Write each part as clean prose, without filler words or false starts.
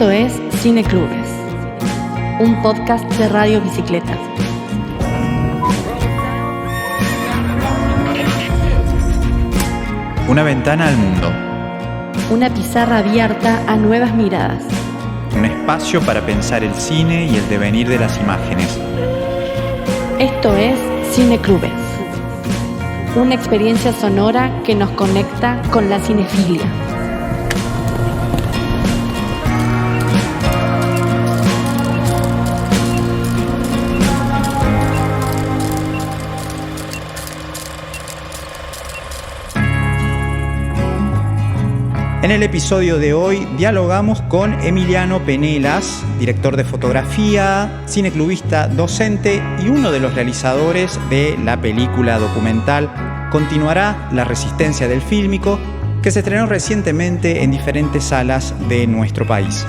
Esto es Cineclubes, un podcast de Radio Bicicleta. Una ventana al mundo. Una pizarra abierta a nuevas miradas. Un espacio para pensar el cine y el devenir de las imágenes. Esto es Cineclubes, una experiencia sonora que nos conecta con la cinefilia. En el episodio de hoy dialogamos con Emiliano Penelas, director de fotografía, cineclubista, docente y uno de los realizadores de la película documental Continuará la resistencia del fílmico, que se estrenó recientemente en diferentes salas de nuestro país.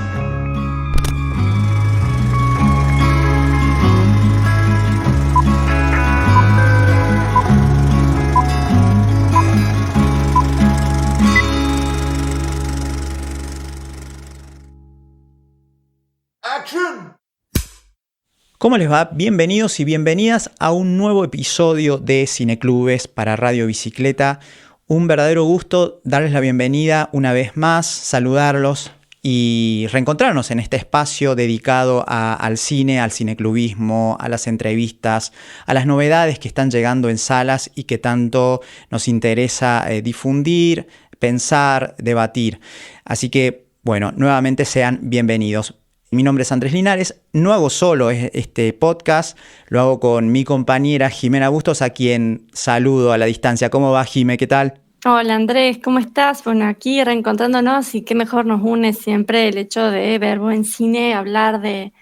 ¿Cómo les va? Bienvenidos y bienvenidas a un nuevo episodio de Cineclubes para Radio Bicicleta. Un verdadero gusto darles la bienvenida una vez más, saludarlos y reencontrarnos en este espacio dedicado al cine, al cineclubismo, a las entrevistas, a las novedades que están llegando en salas y que tanto nos interesa difundir, pensar, debatir. Así que, bueno, nuevamente sean bienvenidos. Mi nombre es Andrés Linares, no hago solo este podcast, lo hago con mi compañera Jimena Bustos, a quien saludo a la distancia. ¿Cómo va, Jime? ¿Qué tal? Hola Andrés, ¿cómo estás? Bueno, aquí reencontrándonos y qué mejor nos une siempre el hecho de ver buen cine, hablar de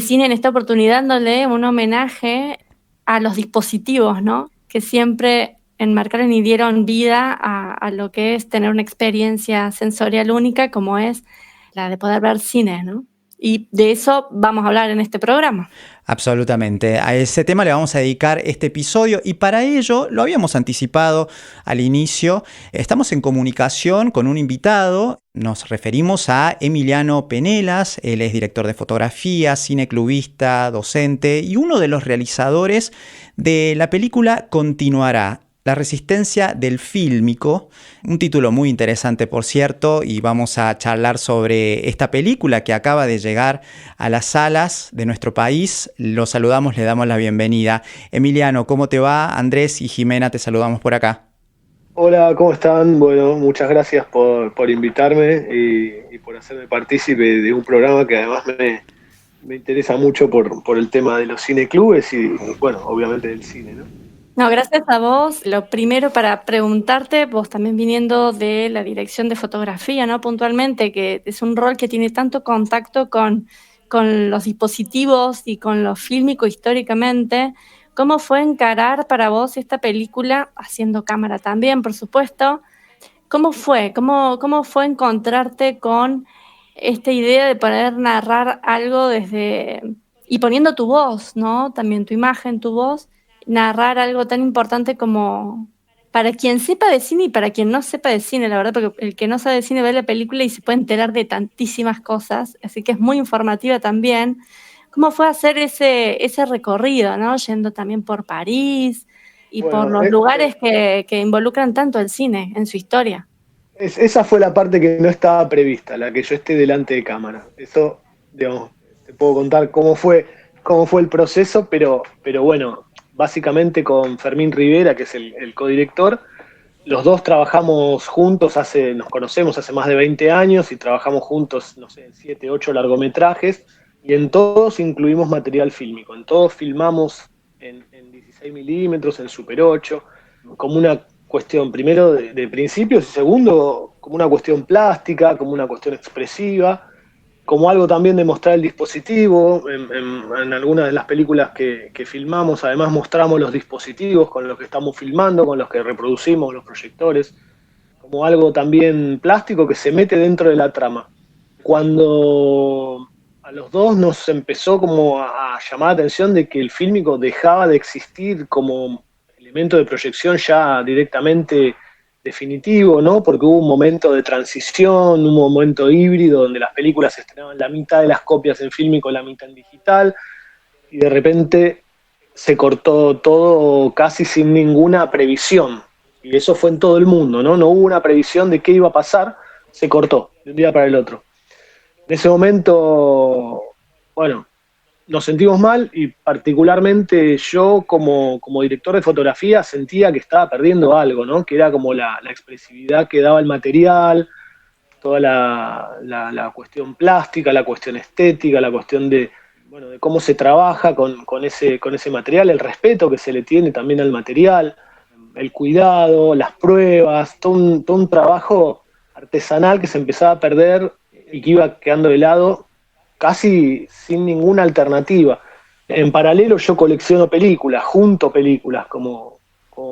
cine en esta oportunidad, dándole un homenaje a los dispositivos, ¿no? Que siempre enmarcaron y dieron vida a lo que es tener una experiencia sensorial única como es la de poder ver cine, ¿no? Y de eso vamos a hablar en este programa. Absolutamente. A ese tema le vamos a dedicar este episodio y para ello, lo habíamos anticipado al inicio, estamos en comunicación con un invitado. Nos referimos a Emiliano Penelas. Él es director de fotografía, cineclubista, docente y uno de los realizadores de la película Continuará. La resistencia del fílmico, un título muy interesante por cierto, y vamos a charlar sobre esta película que acaba de llegar a las salas de nuestro país. Los saludamos, le damos la bienvenida. Emiliano, ¿cómo te va? Andrés y Jimena, te saludamos por acá. Hola, ¿cómo están? Bueno, muchas gracias por invitarme y por hacerme partícipe de un programa que además me interesa mucho por el tema de los cineclubes y, bueno, obviamente del cine, ¿no? No, gracias a vos. Lo primero para preguntarte, vos también viniendo de la dirección de fotografía, ¿no? Puntualmente, que es un rol que tiene tanto contacto con los dispositivos y con lo fílmico históricamente. ¿Cómo fue encarar para vos esta película, haciendo cámara también, por supuesto? ¿Cómo fue? ¿Cómo fue encontrarte con esta idea de poder narrar algo y poniendo tu voz, ¿no? También tu imagen, tu voz, narrar algo tan importante como para quien sepa de cine y para quien no sepa de cine, la verdad, porque el que no sabe de cine ve la película y se puede enterar de tantísimas cosas, así que es muy informativa también. ¿Cómo fue hacer ese recorrido, ¿no? Yendo también por París y por los lugares que involucran tanto el cine en su historia? Esa fue la parte que no estaba prevista, la que yo esté delante de cámara. Eso, digamos, te puedo contar cómo fue el proceso, pero bueno, básicamente con Fermín Rivera, que es el codirector. Los dos trabajamos juntos, nos conocemos hace más de 20 años y trabajamos juntos, no sé, en 7, 8 largometrajes y en todos incluimos material fílmico. En todos filmamos en 16 milímetros, en Super 8, como una cuestión, primero, de principios y segundo, como una cuestión plástica, como una cuestión expresiva, como algo también de mostrar el dispositivo. En algunas de las películas que filmamos, además mostramos los dispositivos con los que estamos filmando, con los que reproducimos los proyectores, como algo también plástico que se mete dentro de la trama. Cuando a los dos nos empezó como a llamar la atención de que el fílmico dejaba de existir como elemento de proyección ya directamente definitivo, ¿no? Porque hubo un momento de transición, un momento híbrido donde las películas se estrenaban la mitad de las copias en fílmico, la mitad en digital, y de repente se cortó todo casi sin ninguna previsión. Y eso fue en todo el mundo, ¿no? No hubo una previsión de qué iba a pasar, se cortó de un día para el otro. En ese momento, bueno, nos sentimos mal y particularmente yo como director de fotografía sentía que estaba perdiendo algo, ¿no? Que era como la expresividad que daba el material, toda la cuestión plástica, la cuestión estética, la cuestión de cómo se trabaja con ese material, el respeto que se le tiene también al material, el cuidado, las pruebas, todo un trabajo artesanal que se empezaba a perder y que iba quedando de lado casi sin ninguna alternativa. En paralelo yo colecciono películas, junto películas, como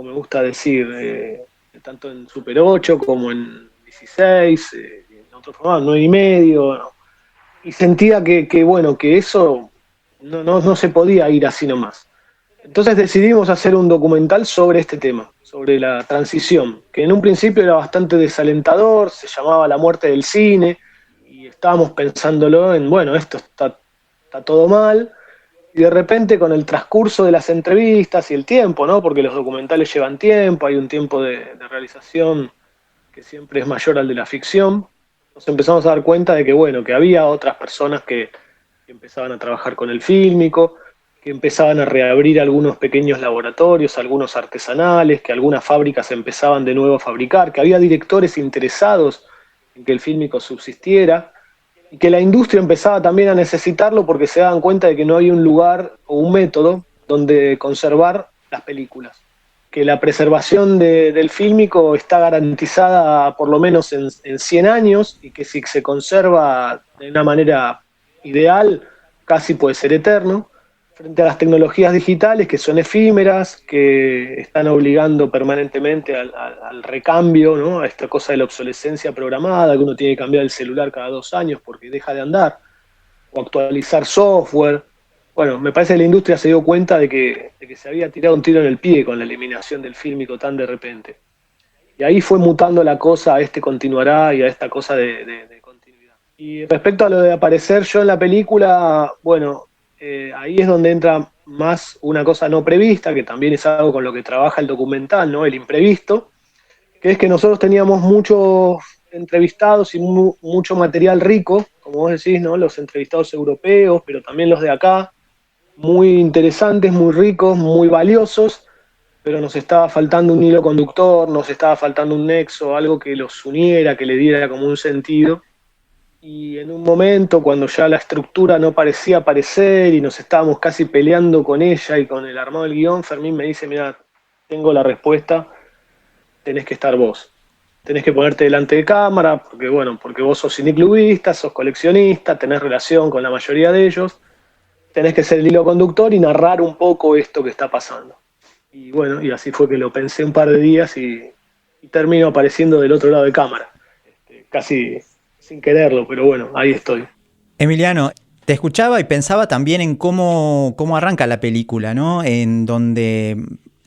me gusta decir, tanto en Super 8 como en 16, en otro formato, 9,5, ¿no? Y sentía que eso no se podía ir así nomás. Entonces decidimos hacer un documental sobre este tema, sobre la transición, que en un principio era bastante desalentador, se llamaba La muerte del cine, y estábamos pensándolo en, esto está todo mal, y de repente con el transcurso de las entrevistas y el tiempo, ¿no? Porque los documentales llevan tiempo, hay un tiempo de realización que siempre es mayor al de la ficción, nos empezamos a dar cuenta de que había otras personas que empezaban a trabajar con el fílmico, que empezaban a reabrir algunos pequeños laboratorios, algunos artesanales, que algunas fábricas empezaban de nuevo a fabricar, que había directores interesados en que el fílmico subsistiera, y que la industria empezaba también a necesitarlo porque se daban cuenta de que no había un lugar o un método donde conservar las películas. Que la preservación del fílmico está garantizada por lo menos en 100 años, y que si se conserva de una manera ideal, casi puede ser eterno, frente a las tecnologías digitales que son efímeras, que están obligando permanentemente al recambio, ¿no? A esta cosa de la obsolescencia programada, que uno tiene que cambiar el celular cada 2 años porque deja de andar, o actualizar software. Bueno, me parece que la industria se dio cuenta de que se había tirado un tiro en el pie con la eliminación del fílmico tan de repente. Y ahí fue mutando la cosa a este continuará y a esta cosa de continuidad. Y respecto a lo de aparecer yo en la película, ahí es donde entra más una cosa no prevista, que también es algo con lo que trabaja el documental, ¿no? El imprevisto, que es que nosotros teníamos muchos entrevistados y mucho material rico, como vos decís, ¿no? Los entrevistados europeos, pero también los de acá, muy interesantes, muy ricos, muy valiosos, pero nos estaba faltando un hilo conductor, nos estaba faltando un nexo, algo que los uniera, que le diera como un sentido. Y en un momento, cuando ya la estructura no parecía aparecer y nos estábamos casi peleando con ella y con el armado del guión, Fermín me dice, mira, tengo la respuesta, tenés que estar vos. Tenés que ponerte delante de cámara, porque vos sos cineclubista, sos coleccionista, tenés relación con la mayoría de ellos, tenés que ser el hilo conductor y narrar un poco esto que está pasando. Y así fue que lo pensé un par de días y termino apareciendo del otro lado de cámara. Casi sin quererlo, pero ahí estoy. Emiliano, te escuchaba y pensaba también en cómo arranca la película, ¿no? En donde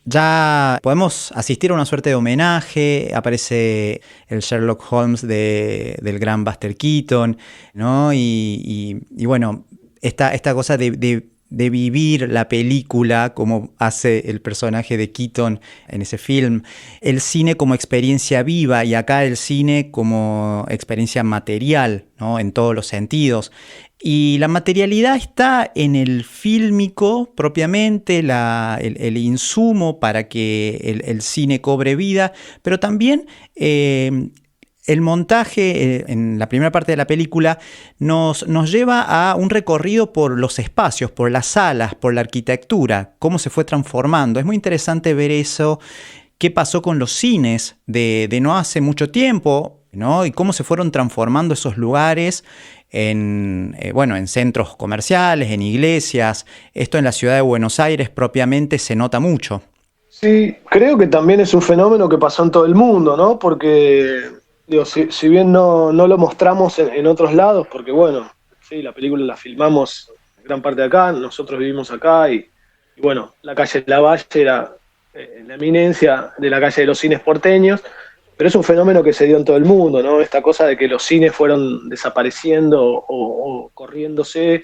ya podemos asistir a una suerte de homenaje, aparece el Sherlock Holmes del gran Buster Keaton, ¿no? Y esta cosa de vivir la película como hace el personaje de Keaton en ese film, el cine como experiencia viva y acá el cine como experiencia material, ¿no? En todos los sentidos. Y la materialidad está en el fílmico propiamente, el insumo para que el cine cobre vida, pero también el montaje en la primera parte de la película nos lleva a un recorrido por los espacios, por las salas, por la arquitectura, cómo se fue transformando. Es muy interesante ver eso, qué pasó con los cines de no hace mucho tiempo, ¿no? Y cómo se fueron transformando esos lugares en centros comerciales, en iglesias. Esto en la ciudad de Buenos Aires propiamente se nota mucho. Sí, creo que también es un fenómeno que pasó en todo el mundo, ¿no? Porque si bien no lo mostramos en otros lados, porque la película la filmamos en gran parte de acá, nosotros vivimos acá y la calle Lavalle era la eminencia de la calle de los cines porteños, pero es un fenómeno que se dio en todo el mundo, ¿no? Esta cosa de que los cines fueron desapareciendo o corriéndose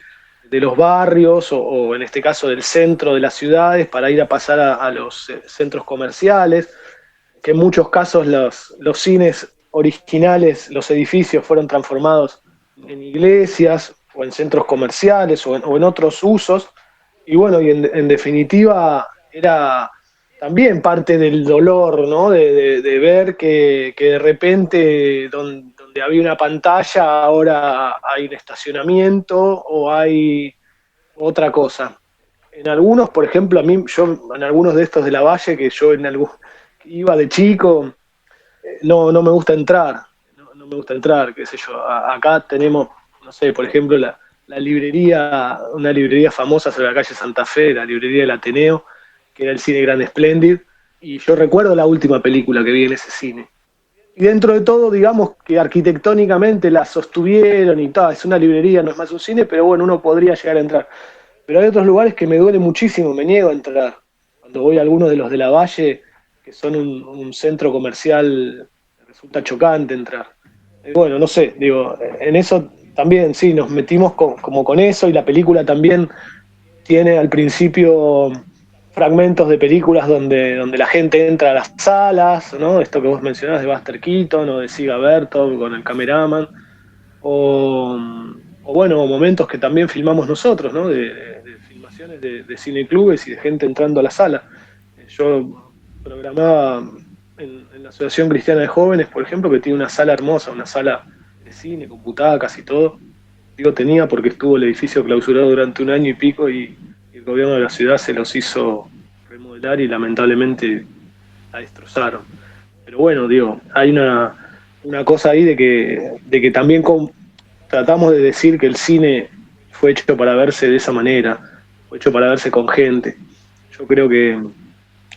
de los barrios o en este caso del centro de las ciudades para ir a pasar a los centros comerciales, que en muchos casos los cines originales, los edificios fueron transformados en iglesias o en centros comerciales o en otros usos, y bueno, y en definitiva era también parte del dolor, ¿no? De ver que de repente donde había una pantalla ahora hay un estacionamiento o hay otra cosa. En algunos, por ejemplo, en algunos de estos de la Valle, que yo iba de chico, no me gusta entrar, no me gusta entrar, qué sé yo. Acá tenemos, no sé, por ejemplo, la librería, una librería famosa sobre la calle Santa Fe, la librería del Ateneo, que era el cine Grand Splendid, y yo recuerdo la última película que vi en ese cine. Y dentro de todo, digamos que arquitectónicamente la sostuvieron y tal, es una librería, no es más un cine, pero bueno, uno podría llegar a entrar. Pero hay otros lugares que me duele muchísimo, me niego a entrar. Cuando voy a algunos de los de la Valle, que son un centro comercial, resulta chocante entrar. Y bueno, no sé, digo, en eso también sí, nos metimos como con eso, y la película también tiene al principio fragmentos de películas donde la gente entra a las salas, ¿no? Esto que vos mencionás de Buster Keaton o de Siga Bertov con el cameraman, o bueno, momentos que también filmamos nosotros, ¿no? De filmaciones de cineclubes y de gente entrando a la sala. Yo programaba en la Asociación Cristiana de Jóvenes, por ejemplo, que tiene una sala hermosa, una sala de cine con butacas y todo. Digo tenía porque estuvo el edificio clausurado durante 1 año y pico y el gobierno de la ciudad se los hizo remodelar y lamentablemente la destrozaron. Pero bueno, digo, hay una cosa ahí de que también tratamos de decir que el cine fue hecho para verse de esa manera, fue hecho para verse con gente. Yo creo que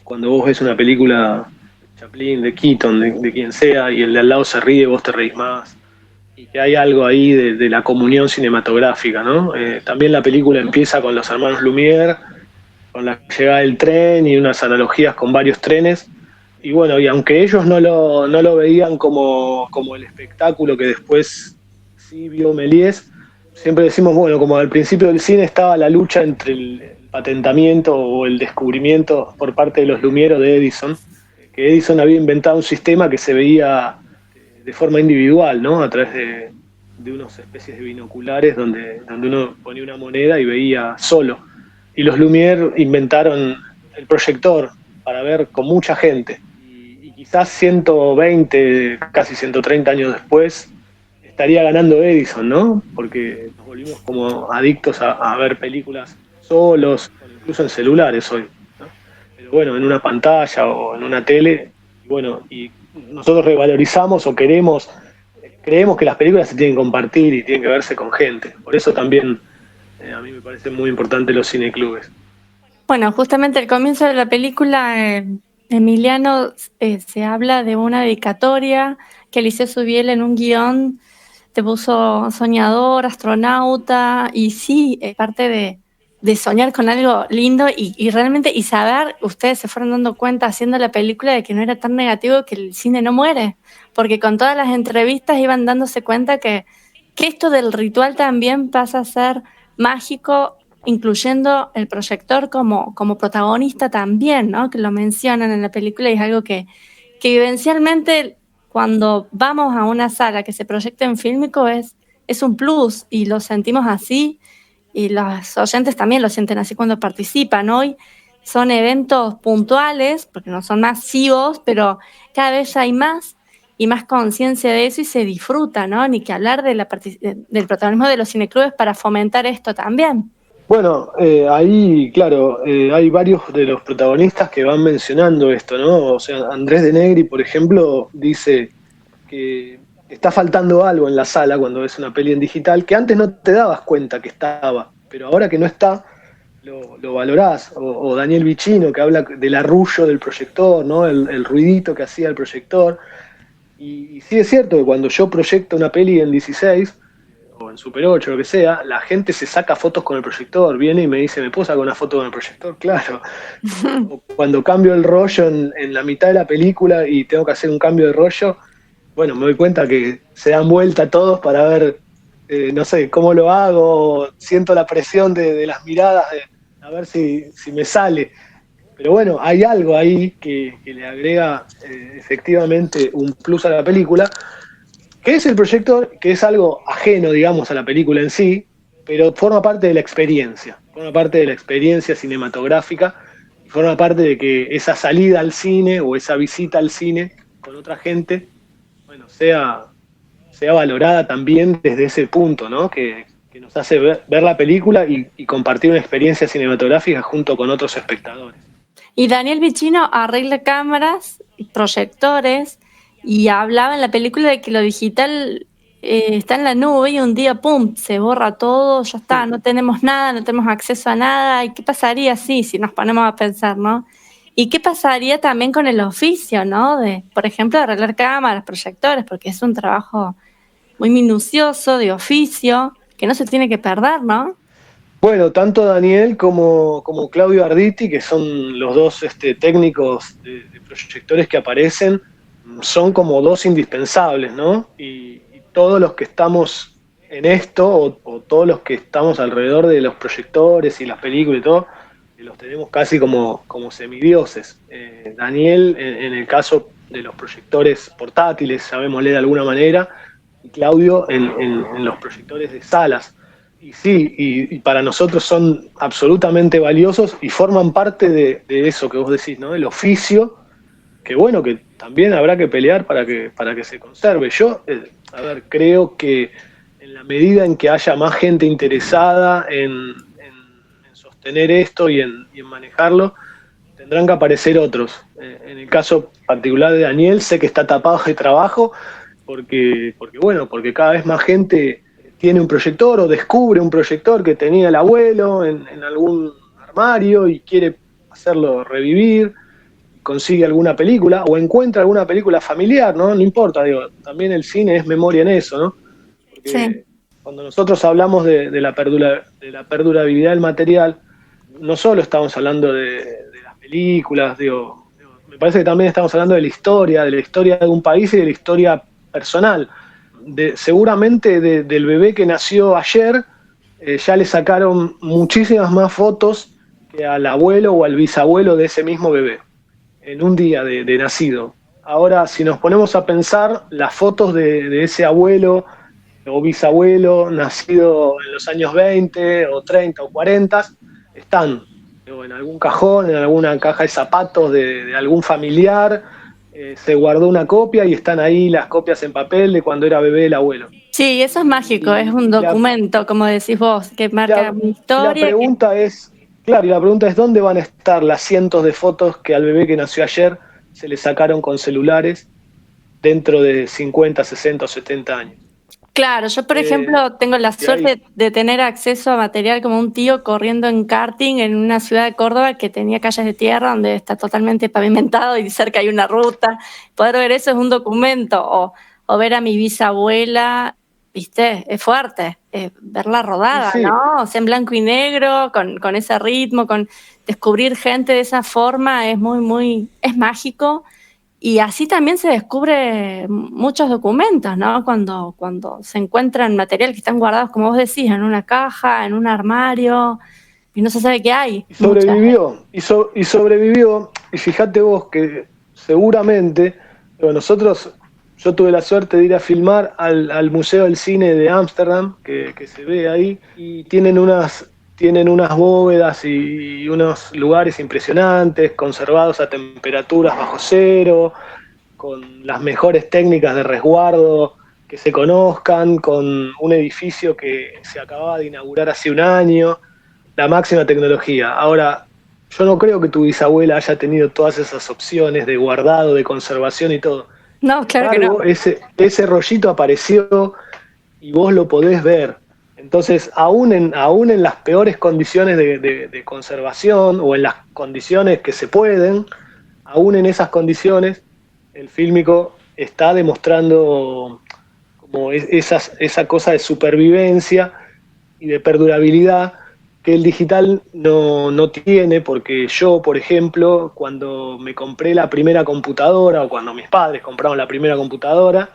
cuando vos ves una película de Chaplin, de Keaton, de quien sea, y el de al lado se ríe, vos te reís más, y que hay algo ahí de la comunión cinematográfica, ¿no? También la película empieza con los hermanos Lumière, con la llegada del tren y unas analogías con varios trenes, y bueno, y aunque ellos no lo veían como el espectáculo que después sí vio Méliès, siempre decimos, bueno, como al principio del cine estaba la lucha entre el patentamiento o el descubrimiento por parte de los Lumière o de Edison, que Edison había inventado un sistema que se veía de forma individual, ¿no? A través de unas especies de binoculares donde uno ponía una moneda y veía solo. Y los Lumière inventaron el proyector para ver con mucha gente. Y quizás 120, casi 130 años después, estaría ganando Edison, ¿no? Porque nos volvimos como adictos a ver películas solos, incluso en celulares hoy, ¿no? Pero bueno, en una pantalla o en una tele, bueno, y nosotros revalorizamos o creemos que las películas se tienen que compartir y tienen que verse con gente. Por eso también a mí me parecen muy importantes los cineclubes. Bueno, justamente al comienzo de la película, Emiliano se habla de una dedicatoria que Eliseo Subiel en un guión te puso soñador, astronauta, y sí, parte de soñar con algo lindo y realmente, y saber, ustedes se fueron dando cuenta haciendo la película de que no era tan negativo, que el cine no muere, porque con todas las entrevistas iban dándose cuenta que esto del ritual también pasa a ser mágico, incluyendo el proyector como protagonista también, ¿no? Que lo mencionan en la película y es algo que vivencialmente cuando vamos a una sala que se proyecta en fílmico es un plus y lo sentimos así y los oyentes también lo sienten así cuando participan. Hoy son eventos puntuales porque no son masivos, pero cada vez hay más y más conciencia de eso y se disfruta, ¿no? Ni que hablar del protagonismo de los cineclubes para fomentar esto también. Bueno, ahí, claro, hay varios de los protagonistas que van mencionando esto, ¿no? O sea, Andrés de Negri, por ejemplo, dice que está faltando algo en la sala cuando ves una peli en digital, que antes no te dabas cuenta que estaba, pero ahora que no está, lo valorás. O Daniel Vicino, que habla del arrullo del proyector, ¿no? El ruidito que hacía el proyector. Y sí es cierto que cuando yo proyecto una peli en 16, o en Super 8, lo que sea, la gente se saca fotos con el proyector, viene y me dice, ¿me puedo sacar una foto con el proyector? Claro. O cuando cambio el rollo en la mitad de la película y tengo que hacer un cambio de rollo, bueno, me doy cuenta que se dan vuelta todos para ver, no sé, cómo lo hago, siento la presión de las miradas, a ver si me sale. Pero bueno, hay algo ahí que le agrega efectivamente un plus a la película, que es el proyector, que es algo ajeno, digamos, a la película en sí, pero forma parte de la experiencia, cinematográfica, y forma parte de que esa salida al cine o esa visita al cine con otra gente, bueno, sea valorada también desde ese punto, ¿no? Que nos hace ver la película y compartir una experiencia cinematográfica junto con otros espectadores. Y Daniel Vicchino arregla cámaras, proyectores, y hablaba en la película de que lo digital está en la nube y un día, ¡pum!, se borra todo, ya está, no tenemos nada, no tenemos acceso a nada. ¿Y qué pasaría si nos ponemos a pensar, no? ¿Y qué pasaría también con el oficio, no? De, por ejemplo, de arreglar cámaras, proyectores, porque es un trabajo muy minucioso, de oficio, que no se tiene que perder, ¿no? Bueno, tanto Daniel como Claudio Arditi, que son los dos técnicos de proyectores que aparecen, son como dos indispensables, ¿no? Y todos los que estamos en esto, o todos los que estamos alrededor de los proyectores y las películas y todo, los tenemos casi como semidioses. Daniel, en el caso de los proyectores portátiles, llamémosle de alguna manera, y Claudio en los proyectores de salas. Y sí, y para nosotros son absolutamente valiosos y forman parte de eso que vos decís, ¿no? El oficio, que bueno, que también habrá que pelear para que se conserve. Yo, creo que en la medida en que haya más gente interesada en sostener esto y en manejarlo, tendrán que aparecer otros. En el caso particular de Daniel, sé que está tapado de trabajo porque cada vez más gente tiene un proyector o descubre un proyector que tenía el abuelo en algún armario y quiere hacerlo revivir, consigue alguna película o encuentra alguna película familiar, ¿no? No importa, digo, también el cine es memoria en eso, ¿no? Porque sí, cuando nosotros hablamos de la perdurabilidad del material, no solo estamos hablando de las películas, digo, me parece que también estamos hablando de la historia de un país y de la historia personal. Seguramente del bebé que nació ayer, ya le sacaron muchísimas más fotos que al abuelo o al bisabuelo de ese mismo bebé, en un día de nacido. Ahora, si nos ponemos a pensar, las fotos de ese abuelo o bisabuelo nacido en los años 20 o 30 o 40, están en algún cajón, en alguna caja de zapatos de algún familiar. Se guardó una copia y están ahí las copias en papel de cuando era bebé el abuelo. Sí, eso es mágico, es un documento, como decís vos, que marca una historia. La pregunta es, ¿dónde van a estar las cientos de fotos que al bebé que nació ayer se le sacaron con celulares dentro de 50, 60 o 70 años? Claro, yo por ejemplo tengo la suerte de tener acceso a material como un tío corriendo en karting en una ciudad de Córdoba que tenía calles de tierra donde está totalmente pavimentado y cerca hay una ruta. Poder ver eso es un documento, o ver a mi bisabuela, ¿viste? Es fuerte, verla rodada, sí, ¿no? O sea, en blanco y negro, con ese ritmo, con descubrir gente de esa forma es es mágico. Y así también se descubre muchos documentos, ¿no? Cuando se encuentran material que están guardados, como vos decís, en una caja, en un armario, y no se sabe qué hay. Y sobrevivió, y sobrevivió. Y fíjate vos que seguramente, yo tuve la suerte de ir a filmar al Museo del Cine de Ámsterdam, que se ve ahí, y tienen unas bóvedas y unos lugares impresionantes, conservados a temperaturas bajo cero, con las mejores técnicas de resguardo que se conozcan, con un edificio que se acababa de inaugurar hace un año, la máxima tecnología. Ahora, yo no creo que tu bisabuela haya tenido todas esas opciones de guardado, de conservación y todo. No, claro que no. Ese rollito apareció y vos lo podés ver. Entonces, aún en las peores condiciones de conservación o en las condiciones que se pueden, aún en esas condiciones, el fílmico está demostrando como esa cosa de supervivencia y de perdurabilidad que el digital no tiene, porque yo, por ejemplo, cuando me compré la primera computadora, o cuando mis padres compraron la primera computadora,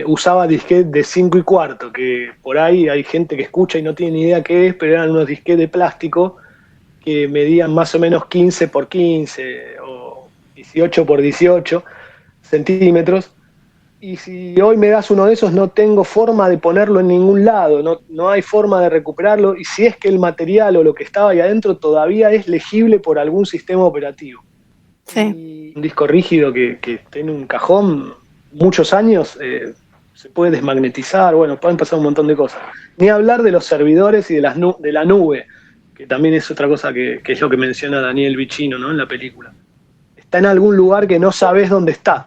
usaba disquete de 5 y cuarto, que por ahí hay gente que escucha y no tiene ni idea qué es, pero eran unos disquetes de plástico que medían más o menos 15 por 15 o 18 por 18 centímetros. Y si hoy me das uno de esos, no tengo forma de ponerlo en ningún lado, no hay forma de recuperarlo, y si es que el material o lo que estaba ahí adentro todavía es legible por algún sistema operativo. Sí. Y un disco rígido que esté en un cajón muchos años, se puede desmagnetizar, bueno, pueden pasar un montón de cosas. Ni hablar de los servidores y de la nube, que también es otra cosa que es lo que menciona Daniel Vicino, ¿no?, en la película. Está en algún lugar que no sabes dónde está.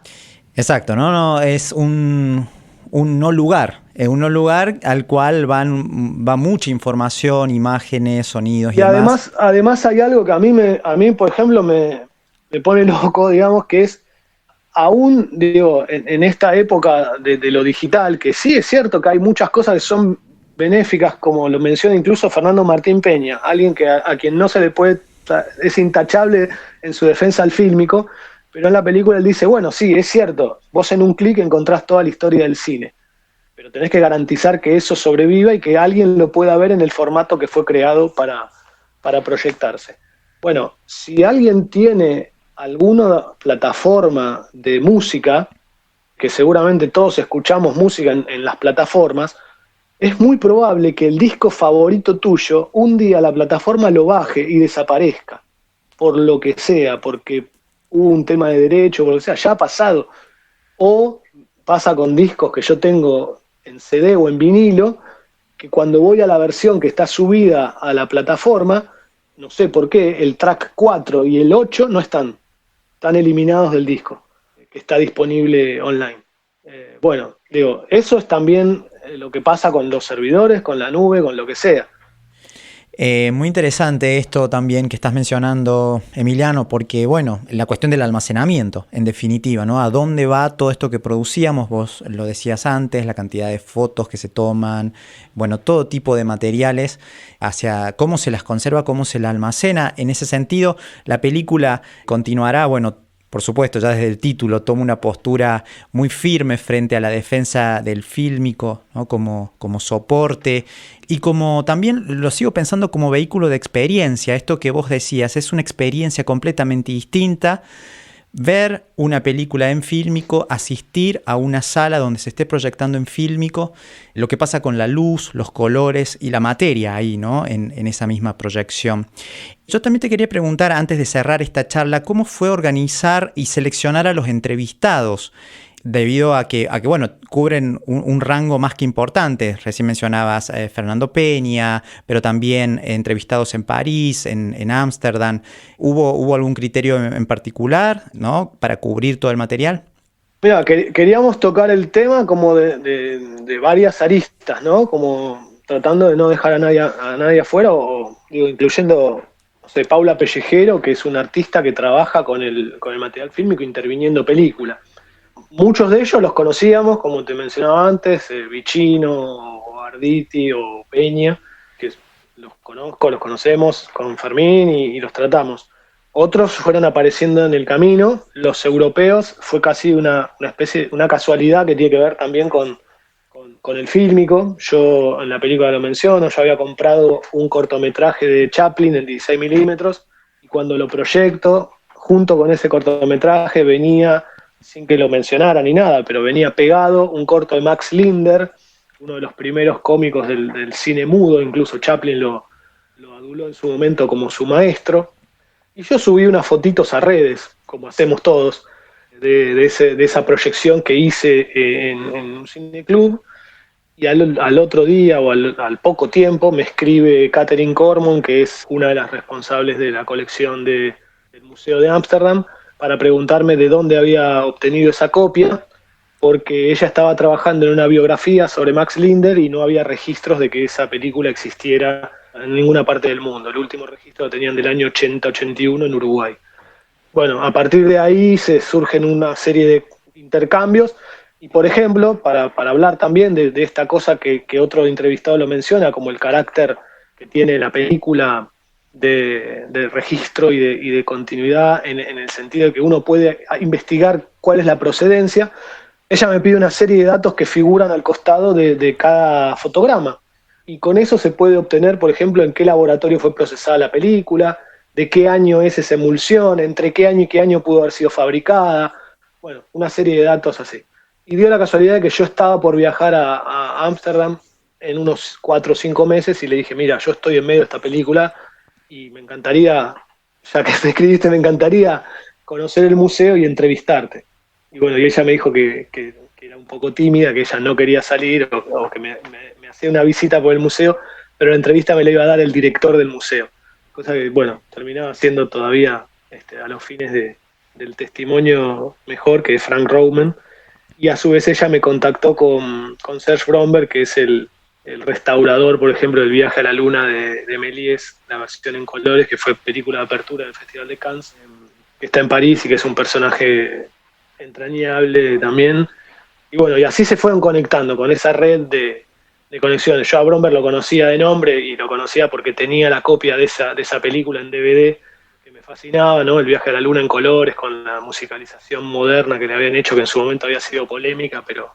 Exacto, no, es un no lugar, es un no lugar al cual va mucha información, imágenes, sonidos y demás. Además hay algo que a mí por ejemplo, me pone loco, digamos, que es aún, digo, en esta época de lo digital, que sí es cierto que hay muchas cosas que son benéficas, como lo menciona incluso Fernando Martín Peña, alguien que a quien no se le puede, es intachable en su defensa al fílmico, pero en la película él dice, bueno, sí, es cierto, vos en un clic encontrás toda la historia del cine, pero tenés que garantizar que eso sobreviva y que alguien lo pueda ver en el formato que fue creado para proyectarse. Bueno, si alguien tiene alguna plataforma de música, que seguramente todos escuchamos música en las plataformas, es muy probable que el disco favorito tuyo un día la plataforma lo baje y desaparezca, por lo que sea, porque hubo un tema de derecho, por lo que sea, ya ha pasado. O pasa con discos que yo tengo en CD o en vinilo, que cuando voy a la versión que está subida a la plataforma, no sé por qué, el track 4 y el 8 no están eliminados del disco, que está disponible online. Bueno, digo, eso es también lo que pasa con los servidores, con la nube, con lo que sea. Muy interesante esto también que estás mencionando, Emiliano, porque, bueno, la cuestión del almacenamiento, en definitiva, ¿no? ¿A dónde va todo esto que producíamos? Vos lo decías antes, la cantidad de fotos que se toman, bueno, todo tipo de materiales, hacia cómo se las conserva, cómo se las almacena. En ese sentido, la película continuará, bueno, por supuesto, ya desde el título toma una postura muy firme frente a la defensa del fílmico, ¿no?, como soporte y como también lo sigo pensando como vehículo de experiencia. Esto que vos decías es una experiencia completamente distinta. Ver una película en fílmico, asistir a una sala donde se esté proyectando en fílmico, lo que pasa con la luz, los colores y la materia ahí, ¿no?, en esa misma proyección. Yo también te quería preguntar, antes de cerrar esta charla, ¿cómo fue organizar y seleccionar a los entrevistados? Debido a que bueno, cubren un rango más que importante. Recién mencionabas Fernando Peña, pero también entrevistados en París, en Ámsterdam. ¿Hubo algún criterio en particular, ¿no?, para cubrir todo el material? Mira, queríamos tocar el tema como de varias aristas, ¿no? Como tratando de no dejar a nadie afuera, o digo, incluyendo, no sé, Paula Pellejero, que es una artista que trabaja con el material fílmico interviniendo película. Muchos de ellos los conocíamos, como te mencionaba antes, Vicino, o Arditi, o Peña, que los conocemos con Fermín y los tratamos. Otros fueron apareciendo en el camino. Los europeos fue casi una especie, una casualidad que tiene que ver también con el fílmico. Yo en la película lo menciono, yo había comprado un cortometraje de Chaplin en 16 milímetros y cuando lo proyecto, junto con ese cortometraje venía, sin que lo mencionara ni nada, pero venía pegado un corto de Max Linder, uno de los primeros cómicos del cine mudo. Incluso Chaplin lo aduló en su momento como su maestro. Y yo subí unas fotitos a redes, como hacemos todos, de esa proyección que hice en un cineclub. Y al otro día o al poco tiempo me escribe Catherine Cormon, que es una de las responsables de la colección del Museo de Ámsterdam, para preguntarme de dónde había obtenido esa copia, porque ella estaba trabajando en una biografía sobre Max Linder y no había registros de que esa película existiera en ninguna parte del mundo. El último registro lo tenían del año 80-81 en Uruguay. Bueno, a partir de ahí se surgen una serie de intercambios, Y por ejemplo, para hablar también de esta cosa que otro entrevistado lo menciona, como el carácter que tiene la película de registro y de continuidad, en el sentido de que uno puede investigar cuál es la procedencia, ella me pide una serie de datos que figuran al costado de cada fotograma. Y con eso se puede obtener, por ejemplo, en qué laboratorio fue procesada la película, de qué año es esa emulsión, entre qué año y qué año pudo haber sido fabricada. Bueno, una serie de datos así. Y dio la casualidad de que yo estaba por viajar a Ámsterdam en unos 4 o 5 meses y le dije, mira, yo estoy en medio de esta película y me encantaría, ya que te escribiste, me encantaría conocer el museo y entrevistarte. Y bueno, y ella me dijo que era un poco tímida, que ella no quería salir o que me hacía una visita por el museo, pero la entrevista me la iba a dar el director del museo. Cosa que, bueno, terminaba siendo todavía a los fines del testimonio mejor, que es Frank Roman. Y a su vez ella me contactó con Serge Bromberg, que es el restaurador, por ejemplo, del Viaje a la Luna de Méliès, la versión en colores, que fue película de apertura del Festival de Cannes, que está en París y que es un personaje entrañable también. Y bueno, y así se fueron conectando con esa red de conexiones. Yo a Bromberg lo conocía de nombre y lo conocía porque tenía la copia de esa película en DVD que me fascinaba, ¿no? El Viaje a la Luna en colores, con la musicalización moderna que le habían hecho, que en su momento había sido polémica, pero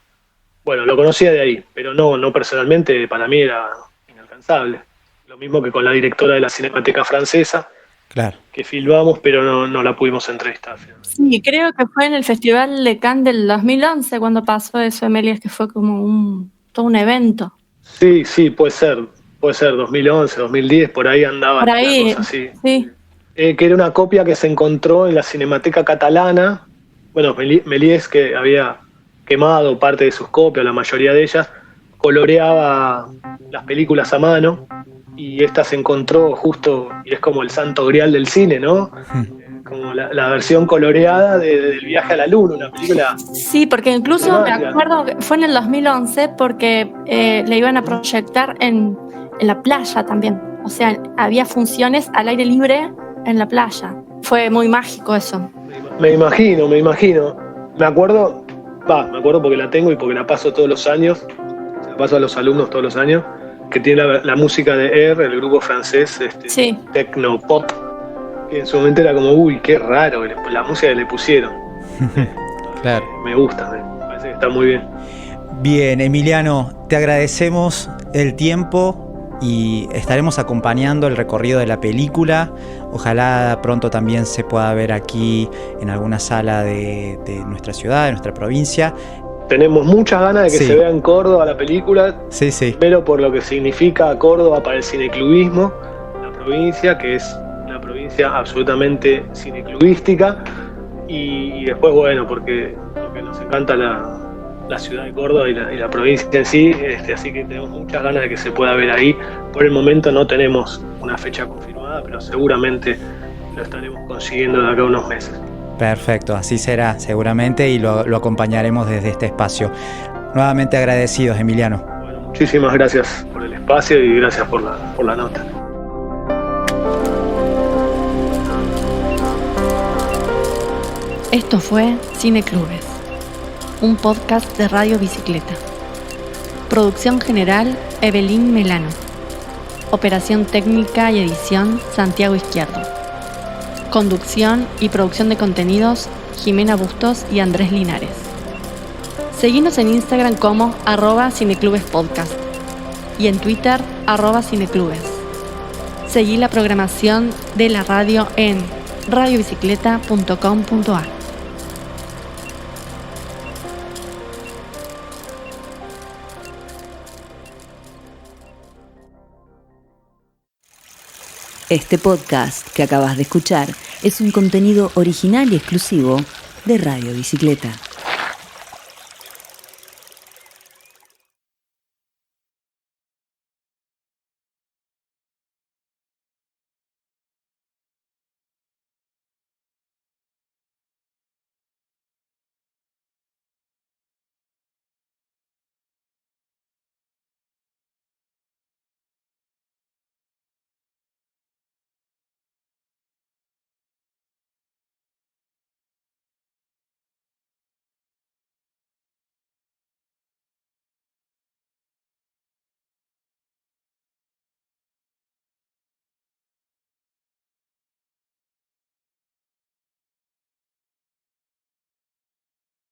bueno, lo conocía de ahí, pero no personalmente, para mí era inalcanzable. Lo mismo que con la directora de la Cinemateca Francesa, claro, que filmamos, pero no la pudimos entrevistar. Sí, creo que fue en el Festival de Cannes del 2011 cuando pasó eso, Méliès, que fue como todo un evento. Sí, puede ser 2011, 2010, por ahí andaba. Por ahí, una cosa así. sí. Que era una copia que se encontró en la Cinemateca Catalana. Bueno, Méliès, que había quemado parte de sus copias, la mayoría de ellas, coloreaba las películas a mano, y esta se encontró justo, y es como el santo grial del cine, ¿no? Como la versión coloreada del Viaje a la Luna, una película. Sí, porque incluso me acuerdo que fue en el 2011 porque le iban a proyectar en la playa también. O sea, había funciones al aire libre en la playa. Fue muy mágico eso. Me imagino. Me acuerdo porque la tengo y porque la paso todos los años. Se la paso a los alumnos todos los años, que tiene la música de Air, el grupo francés, sí, techno pop, que en su momento era como, uy, qué raro la música que le pusieron. Claro. Me gusta, me parece que está muy bien. Bien, Emiliano, te agradecemos el tiempo y estaremos acompañando el recorrido de la película. Ojalá pronto también se pueda ver aquí en alguna sala de nuestra ciudad, de nuestra provincia. Tenemos muchas ganas de que se vea en Córdoba la película. Sí. Primero por lo que significa Córdoba para el cineclubismo, la provincia, que es una provincia absolutamente cineclubística. Y después, bueno, porque nos encanta la ciudad de Córdoba y la provincia en sí, así que tenemos muchas ganas de que se pueda ver ahí. Por el momento no tenemos una fecha confirmada, pero seguramente lo estaremos consiguiendo de acá a unos meses. Perfecto, así será seguramente y lo acompañaremos desde este espacio. Nuevamente agradecidos, Emiliano. Bueno, muchísimas gracias por el espacio y gracias por la nota. Esto fue Cineclubes, un podcast de Radio Bicicleta. Producción general, Evelyn Melano. Operación técnica y edición, Santiago Izquierdo. Conducción y producción de contenidos, Jimena Bustos y Andrés Linares. Seguinos en Instagram como @cineclubespodcast y en Twitter @cineclubes. Seguí la programación de la radio en radiobicicleta.com.ar. Este podcast que acabas de escuchar es un contenido original y exclusivo de Radio Bicicleta.